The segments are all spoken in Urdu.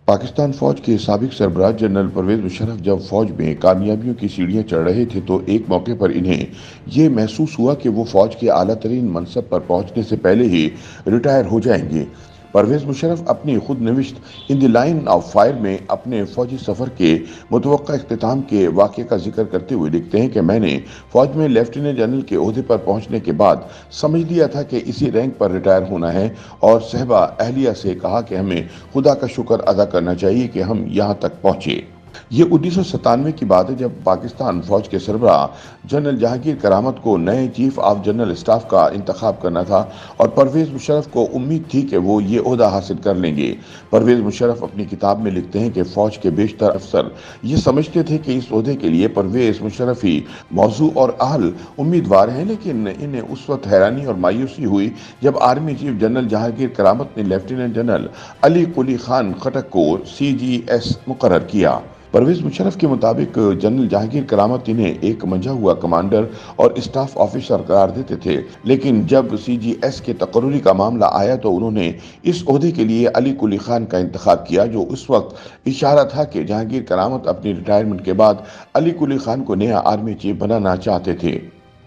پاکستان فوج کے سابق سربراہ جنرل پرویز مشرف جب فوج میں کامیابیوں کی سیڑھیاں چڑھ رہے تھے تو ایک موقع پر انہیں یہ محسوس ہوا کہ وہ فوج کے اعلیٰ ترین منصب پر پہنچنے سے پہلے ہی ریٹائر ہو جائیں گے۔ پرویز مشرف اپنی خود نوشت ان دی لائن آف فائر میں اپنے فوجی سفر کے متوقع اختتام کے واقعے کا ذکر کرتے ہوئے لکھتے ہیں کہ میں نے فوج میں لیفٹیننٹ جنرل کے عہدے پر پہنچنے کے بعد سمجھ لیا تھا کہ اسی رینک پر ریٹائر ہونا ہے، اور صحبہ اہلیہ سے کہا کہ ہمیں خدا کا شکر ادا کرنا چاہیے کہ ہم یہاں تک پہنچے۔ یہ 1997 کی بات ہے جب پاکستان فوج کے سربراہ جنرل جہانگیر کرامت کو نئے چیف آف جنرل اسٹاف کا انتخاب کرنا تھا اور پرویز مشرف کو امید تھی کہ وہ یہ عہدہ حاصل کر لیں گے۔ پرویز مشرف اپنی کتاب میں لکھتے ہیں کہ فوج کے بیشتر افسر یہ سمجھتے تھے کہ اس عہدے کے لیے پرویز مشرف ہی موزوں اور اہل امیدوار ہیں، لیکن انہیں اس وقت حیرانی اور مایوسی ہوئی جب آرمی چیف جنرل جہانگیر کرامت نے لیفٹیننٹ جنرل علی قلی خان خٹک کو CGS مقرر کیا۔ پرویز مشرف کے مطابق جنرل جہانگیر کرامت انہیں ایک منجھا ہوا کمانڈر اور اسٹاف آفیسر قرار دیتے تھے، لیکن جب CGS کے تقرری کا معاملہ آیا تو انہوں نے اس عہدے کے لیے علی قلی خان کا انتخاب کیا، جو اس وقت اشارہ تھا کہ جہانگیر کرامت اپنی ریٹائرمنٹ کے بعد علی قلی خان کو نیا آرمی چیف بنانا چاہتے تھے۔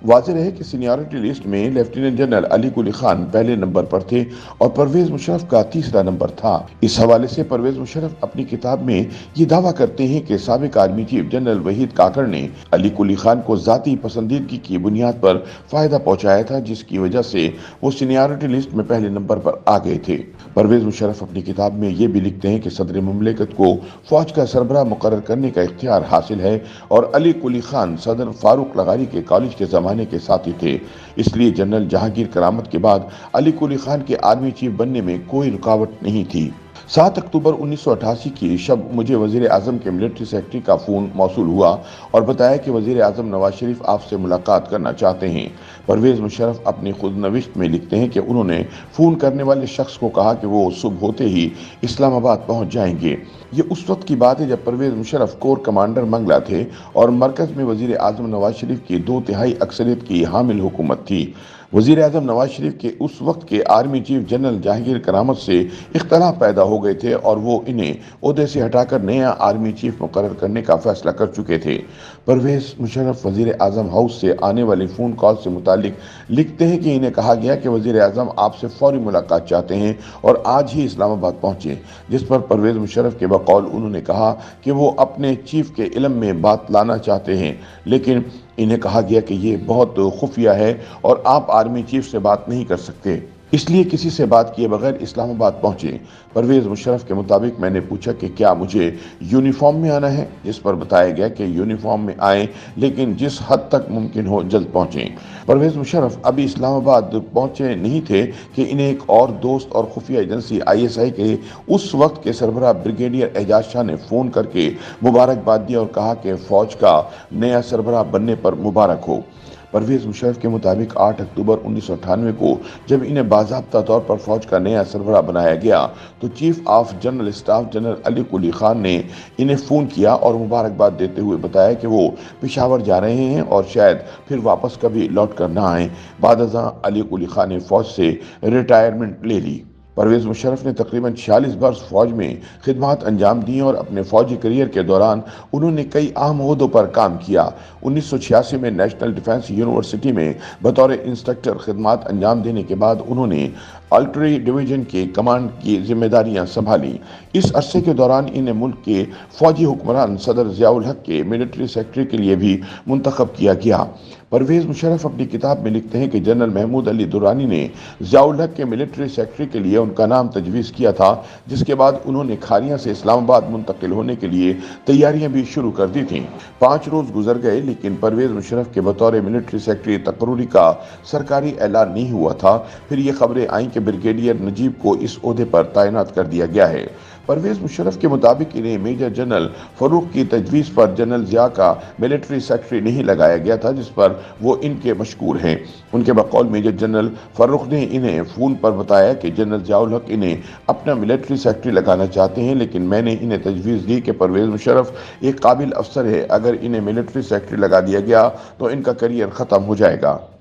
واضح رہے کہ سینیورٹی لسٹ میں لیفٹیننٹ جنرل علی قلی خان پہلے نمبر پر تھے اور پرویز مشرف کا تیسرا نمبر تھا۔ اس حوالے سے پرویز مشرف اپنی کتاب میں یہ دعویٰ کرتے ہیں کہ سابق army chief general Waheed Kakar نے علی قلی خان کو ذاتی پسندیدگی کی بنیاد پر فائدہ پہنچایا تھا، جس کی وجہ سے وہ سینیورٹی لسٹ میں پہلے نمبر پر آ گئے تھے۔ پرویز مشرف اپنی کتاب میں یہ بھی لکھتے ہیں کہ صدر مملکت کو فوج کا سربراہ مقرر کرنے کا اختیار حاصل ہے اور علی قلی خان صدر فاروق لغاری کے کالج کے زمانے کے ساتھی تھے، اس لیے جنرل جہانگیر کرامت کے بعد علی قلی خان کے آرمی چیف بننے میں کوئی رکاوٹ نہیں تھی۔ 7 اکتوبر 1988 کی شب مجھے وزیر اعظم کے ملٹری سیکرٹری کا فون موصول ہوا اور بتایا کہ وزیر اعظم نواز شریف آپ سے ملاقات کرنا چاہتے ہیں۔ پرویز مشرف اپنی خود نوشت میں لکھتے ہیں کہ انہوں نے فون کرنے والے شخص کو کہا کہ وہ صبح ہوتے ہی اسلام آباد پہنچ جائیں گے۔ یہ اس وقت کی بات ہے جب پرویز مشرف کور کمانڈر منگلہ تھے اور مرکز میں وزیر اعظم نواز شریف کی 2/3 اکثریت کی حامل حکومت تھی۔ وزیر اعظم نواز شریف کے اس وقت کے آرمی چیف جنرل جہانگیر کرامت سے اختلاف پیدا ہو گئے تھے اور وہ انہیں عہدے سے ہٹا کر نیا آرمی چیف مقرر کرنے کا فیصلہ کر چکے تھے۔ پرویز مشرف وزیر اعظم ہاؤس سے آنے والی فون کال سے متعلق لکھتے ہیں کہ انہیں کہا گیا کہ وزیر اعظم آپ سے فوری ملاقات چاہتے ہیں اور آج ہی اسلام آباد پہنچے، جس پر پرویز مشرف کے بقول انہوں نے کہا کہ وہ اپنے چیف کے علم میں بات لانا چاہتے ہیں، لیکن انہیں کہا گیا کہ یہ بہت خفیہ ہے اور آپ آرمی چیف سے بات نہیں کر سکتے، اس لیے کسی سے بات کیے بغیر اسلام آباد پہنچے۔ پرویز مشرف کے مطابق میں نے پوچھا کہ کیا مجھے یونیفارم میں آنا ہے، جس پر بتایا گیا کہ یونیفارم میں آئیں لیکن جس حد تک ممکن ہو جلد پہنچیں۔ پرویز مشرف ابھی اسلام آباد پہنچے نہیں تھے کہ انہیں ایک اور دوست اور خفیہ ایجنسی ISI کے اس وقت کے سربراہ بریگیڈیئر اعجاز شاہ نے فون کر کے مبارکباد دی اور کہا کہ فوج کا نیا سربراہ بننے پر مبارک ہو۔ پرویز مشرف کے مطابق 8 اکتوبر 1998 کو جب انہیں باضابطہ طور پر فوج کا نیا سربراہ بنایا گیا تو chief of general staff general Ali Quli Khan نے انہیں فون کیا اور مبارکباد دیتے ہوئے بتایا کہ وہ پشاور جا رہے ہیں اور شاید پھر واپس کبھی لوٹ کر نہ آئیں۔ بعد ازاں علی قلی خان نے فوج سے ریٹائرمنٹ لے لی۔ پرویز مشرف نے تقریباً 46 برس فوج میں خدمات انجام دیں اور اپنے فوجی کیریئر کے دوران انہوں نے کئی اہم عہدوں پر کام کیا۔ 1986 میں نیشنل ڈیفنس یونیورسٹی میں بطور انسٹرکٹر خدمات انجام دینے کے بعد انہوں نے آرٹلری ڈویژن کے کمانڈ کی ذمہ داریاں سنبھالیں۔ اس عرصے کے دوران انہیں ملک کے فوجی حکمران صدر ضیاء الحق کے ملٹری سیکرٹری کے لیے بھی منتخب کیا گیا۔ پرویز مشرف اپنی کتاب میں لکھتے ہیں کہ جنرل محمود علی درانی نے ضیاء الحق کے ملٹری سیکرٹری کے لیے ان کا نام تجویز کیا تھا، جس کے بعد انہوں نے کھاریاں سے اسلام آباد منتقل ہونے کے لیے تیاریاں بھی شروع کر دی تھیں۔ 5 روز گزر گئے لیکن پرویز مشرف کے بطور ملٹری سیکرٹری تقرری کا سرکاری اعلان نہیں ہوا تھا۔ پھر یہ خبریں آئیں کہ بریگیڈیئر نجیب کو اس عہدے پر تعینات کر دیا گیا ہے۔ پرویز مشرف کے مطابق انہیں میجر جنرل فاروق کی تجویز پر جنرل ضیاء کا ملٹری سیکرٹری نہیں لگایا گیا تھا، جس پر وہ ان کے مشکور ہیں۔ ان کے بقول میجر جنرل فاروق نے انہیں فون پر بتایا کہ جنرل ضیاء الحق انہیں اپنا ملٹری سیکرٹری لگانا چاہتے ہیں، لیکن میں نے انہیں تجویز دی کہ پرویز مشرف ایک قابل افسر ہے، اگر انہیں ملٹری سیکرٹری لگا دیا گیا تو ان کا کیریئر ختم ہو جائے گا۔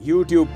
YouTube